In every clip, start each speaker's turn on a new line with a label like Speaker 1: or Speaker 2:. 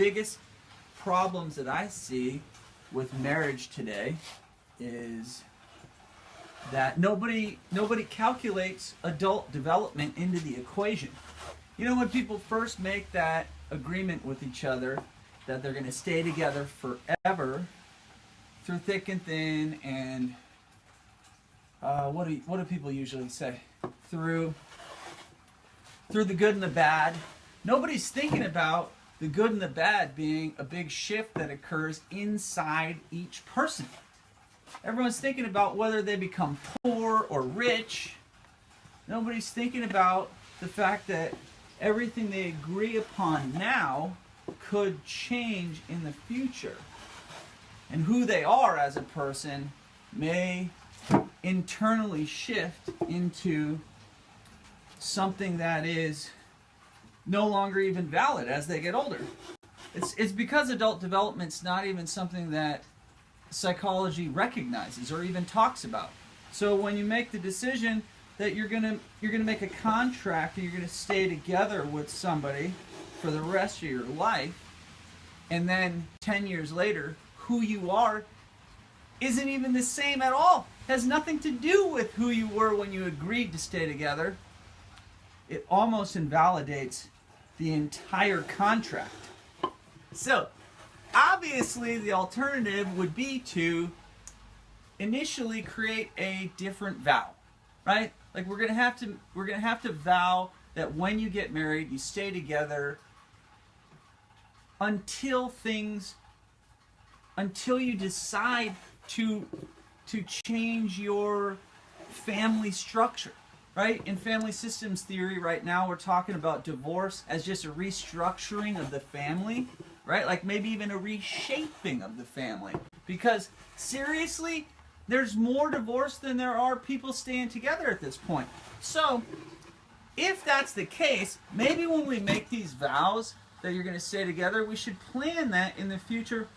Speaker 1: biggest problems that I see with marriage today is that nobody calculates adult development into the equation. You know, when people first make that agreement with each other that they're going to stay together forever through thick and thin, and what do people usually say? Through the good and the bad. Nobody's thinking about the good and the bad being a big shift that occurs inside each person. Everyone's thinking about whether they become poor or rich. Nobody's thinking about the fact that everything they agree upon now could change in the future. And who they are as a person may internally shift into something that is no longer even valid as they get older. It's because adult development's not even something that psychology recognizes or even talks about. So when you make the decision that you're gonna make a contract and you're gonna stay together with somebody for the rest of your life, and then 10 years later, who you are isn't even the same at all. Has nothing to do with who you were when you agreed to stay together. It almost invalidates the entire contract. So, obviously, the alternative would be to initially create a different vow, right? Like we're gonna have to vow that when you get married, you stay together until you decide to change your family structure. Right? In family systems theory right now, we're talking about divorce as just a restructuring of the family, right? Like maybe even a reshaping of the family. Because seriously, there's more divorce than there are people staying together at this point. So, if that's the case, maybe when we make these vows that you're going to stay together, we should plan that in the future.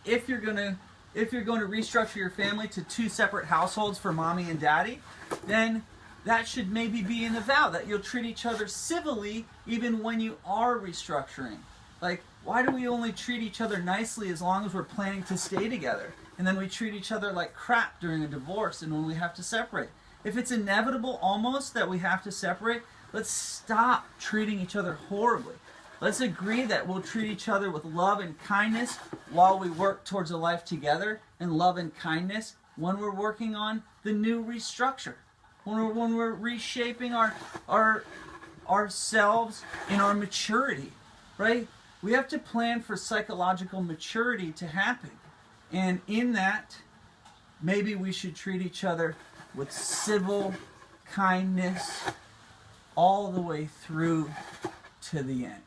Speaker 1: If you're going to restructure your family to 2 separate households for mommy and daddy, then that should maybe be in the vow, that you'll treat each other civilly even when you are restructuring. Like, why do we only treat each other nicely as long as we're planning to stay together? And then we treat each other like crap during a divorce and when we have to separate. If it's inevitable almost that we have to separate, let's stop treating each other horribly. Let's agree that we'll treat each other with love and kindness while we work towards a life together, and love and kindness when we're working on the new restructure. When we're reshaping ourselves in our maturity, right? We have to plan for psychological maturity to happen. And in that, maybe we should treat each other with civil kindness all the way through to the end.